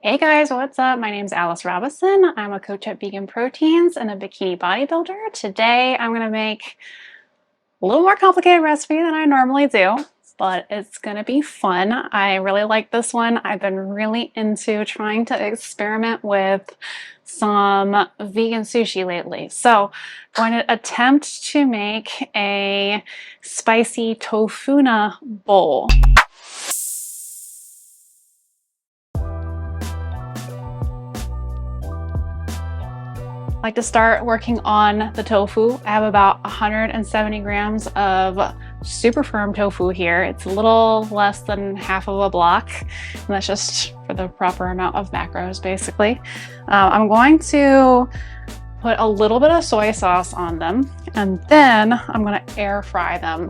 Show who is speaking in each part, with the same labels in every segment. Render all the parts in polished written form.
Speaker 1: Hey guys, what's up? My name is Alice Robinson. I'm a coach at VeganProteins and a bikini bodybuilder. Today I'm going to make a little more complicated recipe than I normally do, but it's going to be fun. I really like this one. I've been really into trying to experiment with some vegan sushi lately. So I'm going to attempt to make a spicy tofuna bowl. I like to start working on the tofu. I have about 170 grams of super firm tofu here. It's a little less than half of a block, and that's just for the proper amount of macros, basically. I'm going to put a little bit of soy sauce on them, and then I'm going to air fry them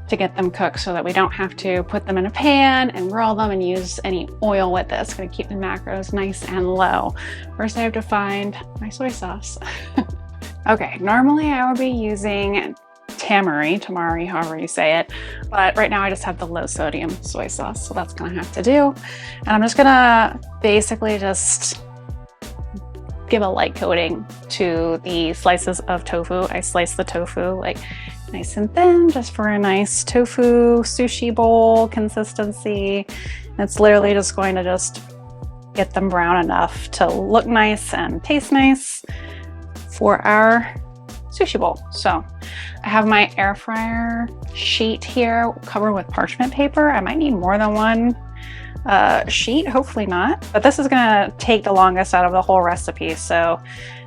Speaker 1: to get them cooked so that we don't have to put them in a pan and roll them and use any oil with this. It's gonna keep the macros nice and low. First I have to find my soy sauce. Okay, normally I would be using tamari, however you say it, but right now I just have the low sodium soy sauce, so that's gonna have to do. And I'm just gonna basically just give a light coating to the slices of tofu. I slice the tofu like nice and thin, just for a nice tofu sushi bowl consistency. It's literally just going to just get them brown enough to look nice and taste nice for our sushi bowl. So I have my air fryer sheet here covered with parchment paper. I might need more than one sheet, hopefully not, but this is gonna take the longest out of the whole recipe. So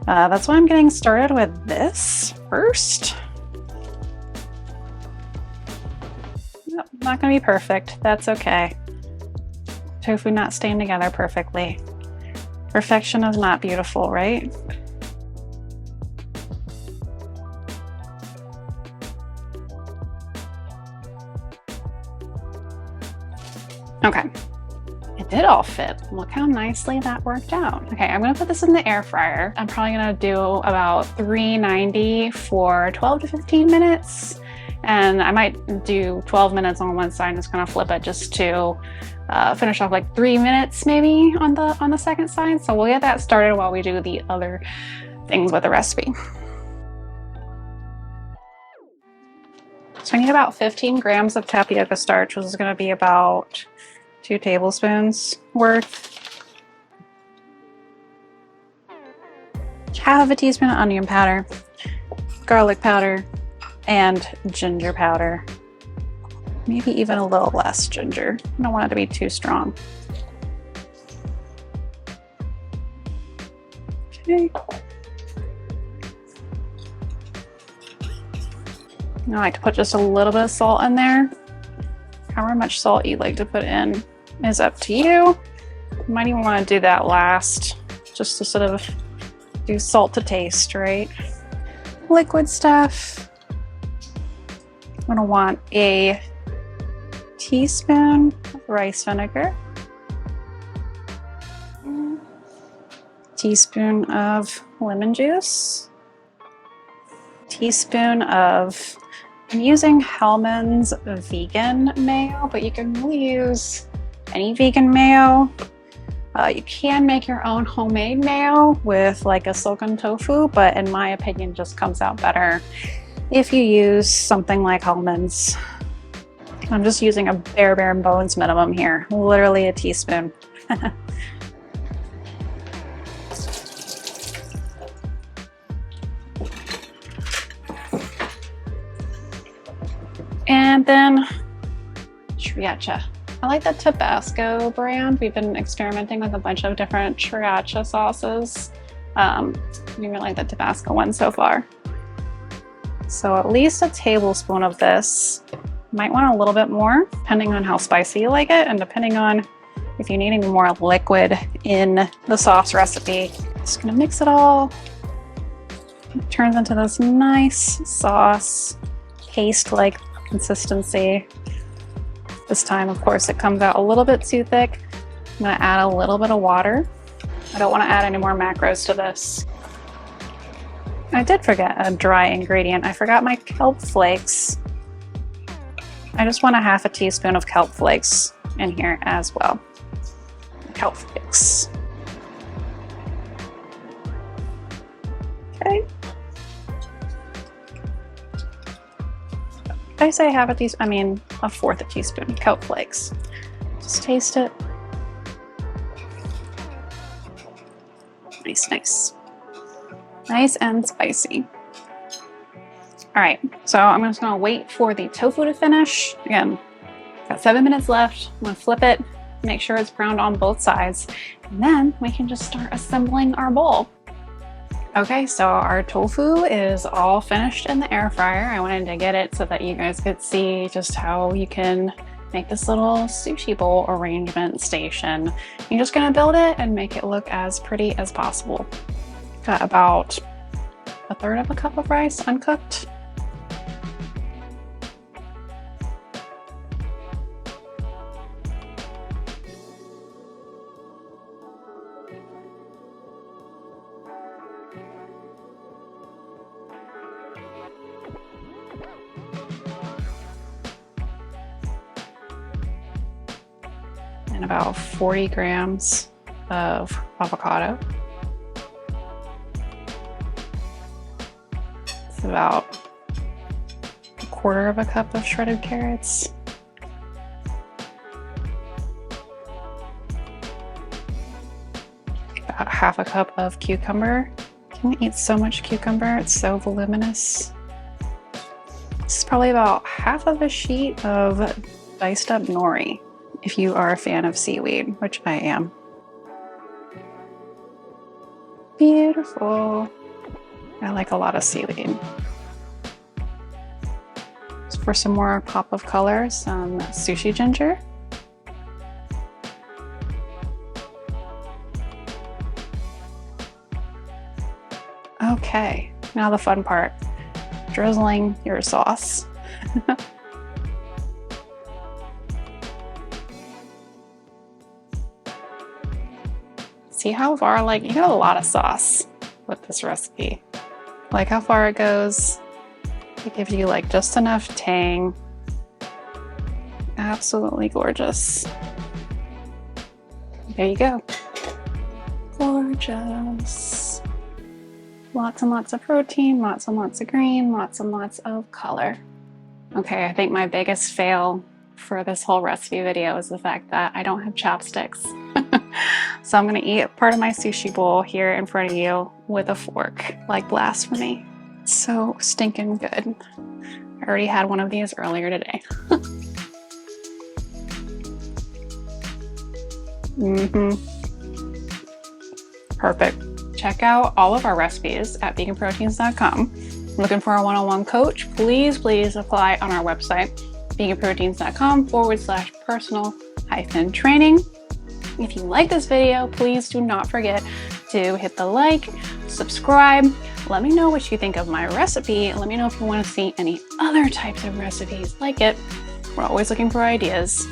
Speaker 1: that's why I'm getting started with this first. Nope, not gonna be perfect. That's okay. Tofu not staying together perfectly. Perfection is not beautiful, right? Okay, it did all fit. Look how nicely that worked out. Okay, I'm gonna put this in the air fryer. I'm probably gonna do about 390 for 12 to 15 minutes. And I might do 12 minutes on one side and just kind of flip it just to finish off like 3 minutes maybe on the second side. So we'll get that started while we do the other things with the recipe. So I need about 15 grams of tapioca starch, which is going to be about 2 tablespoons worth. Half a teaspoon of onion powder, garlic powder, and ginger powder. Maybe even a little less ginger. I don't want it to be too strong. Okay. I like to put just a little bit of salt in there. However much salt you'd like to put in is up to you. You might even want to do that last, just to sort of do salt to taste, right? Liquid stuff. I'm gonna want a teaspoon of rice vinegar, teaspoon of lemon juice, teaspoon of, I'm using Hellmann's vegan mayo, but you can really use any vegan mayo. You can make your own homemade mayo with like a silken tofu, but in my opinion just comes out better if you use something like Hellmann's. I'm just using a bare bones minimum here, literally a teaspoon. And then sriracha. I like the Tabasco brand. We've been experimenting with a bunch of different sriracha sauces. We really like the Tabasco one so far. So at least a tablespoon of this. Might want a little bit more, depending on how spicy you like it, and depending on if you need any more liquid in the sauce recipe. Just gonna mix it all. It turns into this nice sauce, paste-like consistency. This time, of course, it comes out a little bit too thick. I'm gonna add a little bit of water. I don't wanna add any more macros to this. I did forget a dry ingredient. I forgot my kelp flakes. I just want a half a teaspoon of kelp flakes in here as well. Kelp flakes. Okay. I say half a teaspoon, I mean a fourth a teaspoon, kelp flakes. Just taste it. Nice, nice. Nice and spicy. All right, so I'm just gonna wait for the tofu to finish. Again, got 7 minutes left. I'm gonna flip it, make sure it's browned on both sides, and then we can just start assembling our bowl. Okay, so our tofu is all finished in the air fryer. I wanted to get it so that you guys could see just how you can make this little sushi bowl arrangement station. You're just gonna build it and make it look as pretty as possible. Got about a third of a cup of rice uncooked. And about 40 grams of avocado. It's about a quarter of a cup of shredded carrots. About half a cup of cucumber. I can eat so much cucumber, it's so voluminous. This is probably about half of a sheet of diced up nori, if you are a fan of seaweed, which I am. Beautiful. I like a lot of seaweed. So for some more pop of color, some sushi ginger. Okay, now the fun part, drizzling your sauce. See how far, like, you got a lot of sauce with this recipe. Like how far it goes. It gives you like just enough tang. Absolutely gorgeous. There you go. Gorgeous. Lots and lots of protein, lots and lots of green, lots and lots of color. Okay, I think my biggest fail for this whole recipe video is the fact that I don't have chopsticks. So I'm gonna eat part of my sushi bowl here in front of you with a fork, like blasphemy. It's so stinking good. I already had one of these earlier today. Perfect. Check out all of our recipes at VeganProteins.com. Looking for a one-on-one coach? Please apply on our website, VeganProteins.com/personal-training. If you like this video, please do not forget to hit the like, subscribe. Let me know what you think of my recipe. Let me know if you want to see any other types of recipes like it. We're always looking for ideas.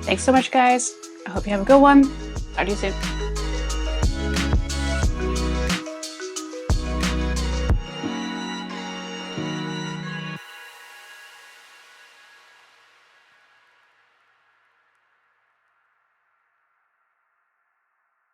Speaker 1: Thanks so much, guys. I hope you have a good one. Talk to you soon.